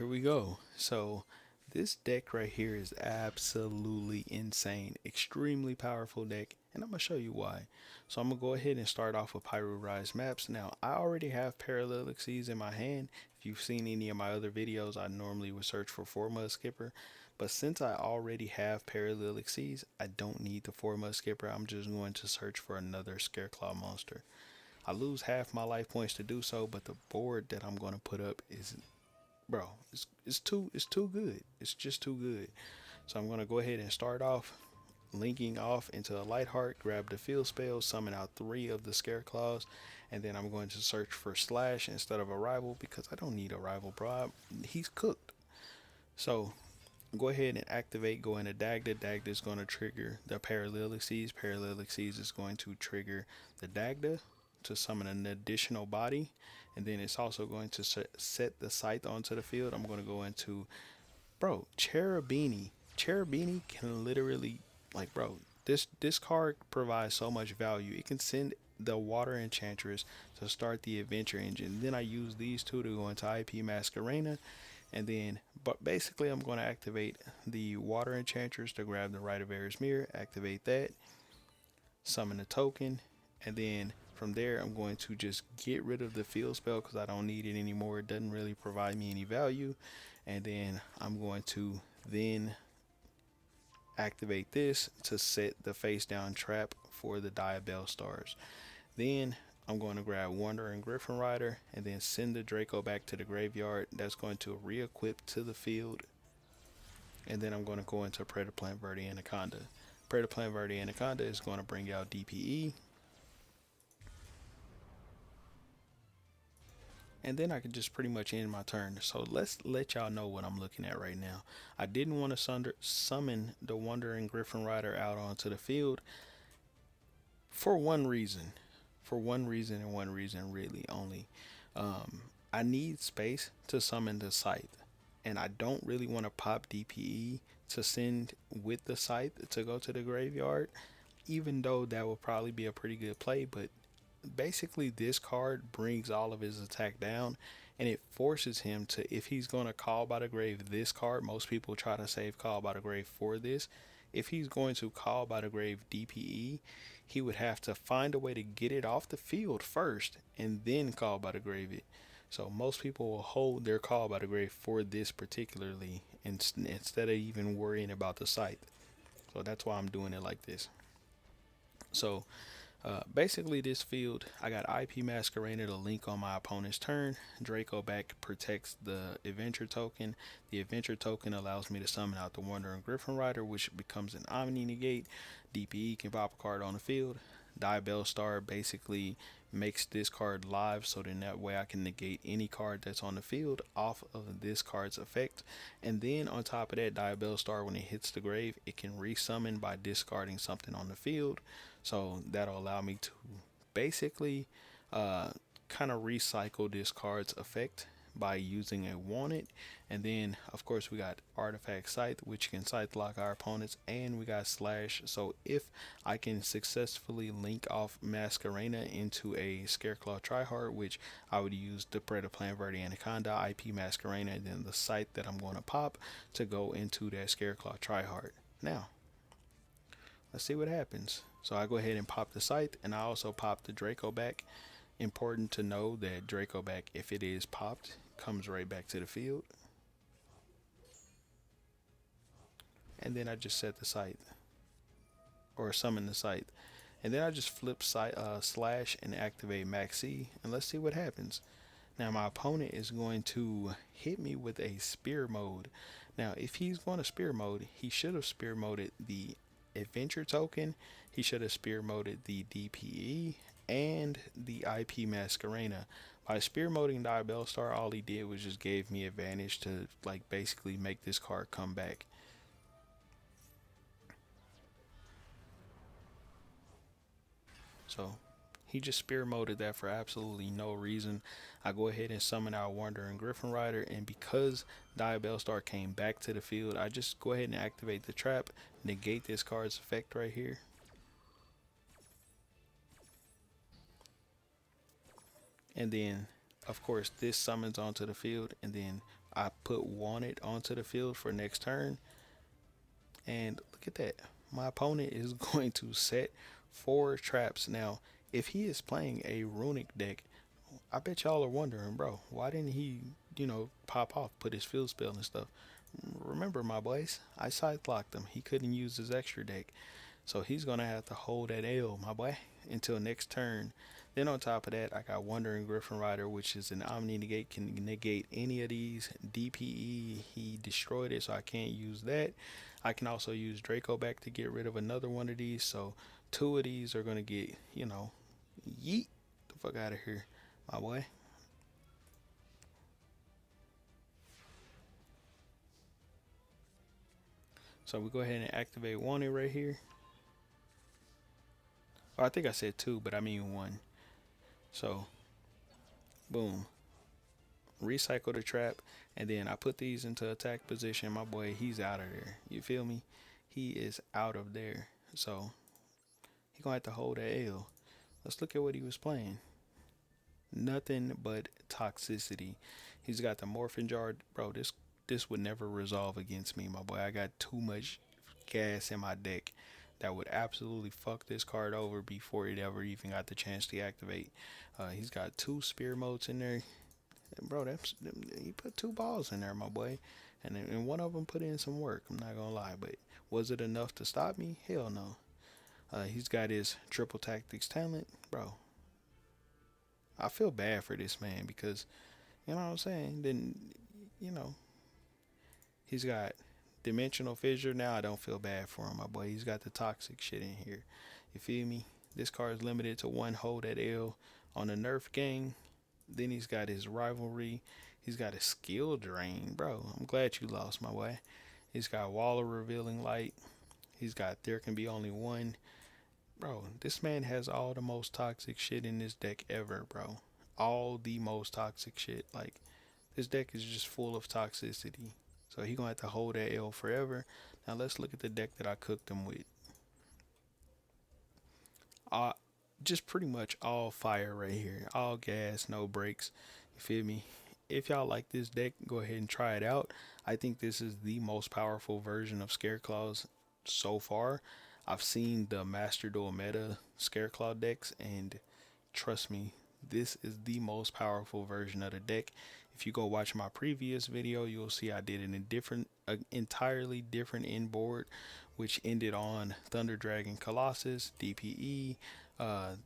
here we go. So this deck right here is absolutely insane, extremely powerful deck, and I'm gonna show you why. So I'm gonna go ahead and start off with Pyrorized maps. Now I already have Parallelixies in my hand. If you've seen any of my other videos, I normally would search for 4 mud skipper, but since I already have Parallelixies, I don't need the 4 mud skipper. I'm just going to search for another Scareclaw monster. I lose half my life points to do so, but the board that I'm going to put up is, bro, it's too good. It's just too good. So I'm gonna go ahead and start off linking off into a light heart, grab the field spell, summon out 3 of the Scareclaws, and then I'm going to search for slash instead of a rival because I don't need a rival, bro. He's cooked. So go ahead and activate, go into Dagda. Dagda is going to trigger the Parallelixies. Parallelixies is going to trigger the Dagda to summon an additional body. And then it's also going to set the scythe onto the field. I'm going to go into, bro, Cherubini. Cherubini can literally, like, bro, this card provides so much value. It can send the water enchantress to start the adventure engine. Then I use these two to go into IP Masquerena, and then, but basically, I'm going to activate the water enchantress to grab the Rite of Air's Mirror, activate that, summon a token, and then from there, I'm going to just get rid of the field spell because I don't need it anymore. It doesn't really provide me any value. And then I'm going to then activate this to set the face down trap for the Diabell stars. Then I'm going to grab Wandering Griffin Rider and then send the Draco back to the graveyard. That's going to re-equip to the field. And then I'm going to go into Predator Plant Verde Anaconda. Predator Plant Verde Anaconda is going to bring out DPE. And then I can just pretty much end my turn. So let's let y'all know what I'm looking at right now. I didn't want to summon the Wandering Griffin Rider out onto the field for one reason. For one reason and one reason really only. I need space to summon the Scythe. And I don't really want to pop DPE to send with the Scythe to go to the graveyard. Even though that will probably be a pretty good play, but basically this card brings all of his attack down, and it forces him to, if he's going to Call by the Grave this card, most people try to save Call by the Grave for this. If he's going to Call by the Grave DPE, he would have to find a way to get it off the field first and then Call by the Grave it. So most people will hold their Call by the Grave for this particularly instead of even worrying about the scythe. So that's why I'm doing it like this. So basically, this field, I got IP Masquerena to link on my opponent's turn. Draco back protects the adventure token. The adventure token allows me to summon out the Wandering Griffin Rider, which becomes an Omni Negate. DPE can pop a card on the field. Diabell Star basically makes this card live, so then that way I can negate any card that's on the field off of this card's effect. And then on top of that, Diabell Star, when it hits the grave, it can resummon by discarding something on the field. So that'll allow me to basically kind of recycle this card's effect by using a wanted. And then of course we got Artifact Scythe, which can scythe lock our opponents, and we got Slash. So if I can successfully link off Masquerena into a Scareclaw Tryhard, which I would use the Predator Plant Verde Anaconda, IP Masquerena, and then the Scythe that I'm going to pop to go into that Scareclaw Tryhard. Now let's see what happens. So I go ahead and pop the Scythe, and I also pop the Draco back. Important to know that Draco back, if it is popped, comes right back to the field. And then I just set the Scythe, or summon the Scythe. And then I just flip slash and activate Maxi, and let's see what happens. Now my opponent is going to hit me with a spear mode. Now if he's going to spear mode, he should have spear moded the adventure token, he should have spear moded the DPE and the IP Masquerena. By spear moding Diabell Star, all he did was just gave me advantage to like basically make this card come back. So he just spear moded that for absolutely no reason. I go ahead and summon our Wandering Griffin Rider, and because Diabell Star came back to the field, I just go ahead and activate the trap, negate this card's effect right here. And then of course this summons onto the field, and then I put wanted onto the field for next turn, and look at that. My opponent is going to set 4 traps. Now, if he is playing a runic deck, I bet y'all are wondering, bro, why didn't he, pop off, put his field spell and stuff? Remember, my boys, I side locked him. He couldn't use his extra deck. So he's gonna have to hold that L, my boy, until next turn. Then on top of that, I got Wandering Griffin Rider, which is an Omni Negate, can negate any of these. DPE, he destroyed it, so I can't use that. I can also use Draco back to get rid of another one of these. So 2 of these are gonna get, yeet the fuck out of here, my boy. So we go ahead and activate one right here. Oh, I think I said 2, but I mean 1. So boom, recycle the trap, and then I put these into attack position. My boy, he's out of there. You feel me? He is out of there. So he gonna have to hold that L. Let's look at what he was playing. Nothing but toxicity. He's got the morphin jar, bro. This would never resolve against me, my boy. I got too much gas in my deck that would absolutely fuck this card over before it ever even got the chance to activate. He's got 2 spear motes in there. Bro, he put 2 balls in there, my boy, and one of them put in some work. I'm not gonna lie, but was it enough to stop me? Hell no. He's got his triple tactics talent, bro. I feel bad for this man because you know what I'm saying. Then you know he's got dimensional fissure. Now I don't feel bad for him, my boy. He's got the toxic shit in here. You feel me? This card is limited to 1 hold at L on the nerf gang. Then he's got his rivalry. He's got a skill drain, bro. I'm glad you lost, my boy. He's got wall of revealing light. He's got there can be only one. Bro, this man has all the most toxic shit in this deck ever, bro. All the most toxic shit. Like, this deck is just full of toxicity. So he gonna have to hold that L forever. Now let's look at the deck that I cooked him with. Uh, just pretty much all fire right here. All gas, no brakes. You feel me? If y'all like this deck, go ahead and try it out. I think this is the most powerful version of Scareclaws so far. I've seen the Master Duel meta Scareclaw decks, and trust me, this is the most powerful version of the deck. If you go watch my previous video, you'll see I did an entirely different inboard, which ended on Thunder Dragon Colossus, DPE,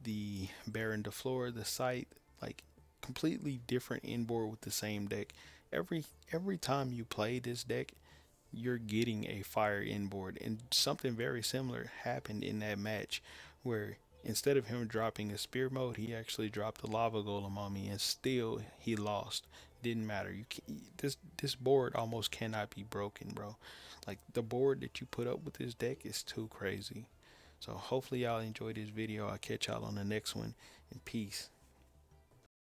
the Baron DeFleur, the Scythe, like completely different inboard with the same deck. Every time you play this deck, you're getting a fire inboard, and something very similar happened in that match where instead of him dropping a spear mode, he actually dropped a lava golem on me, and still he lost. Didn't matter. This board almost cannot be broken, bro. Like, the board that you put up with this deck is too crazy. So hopefully y'all enjoyed this video. I'll catch y'all on the next one, and peace.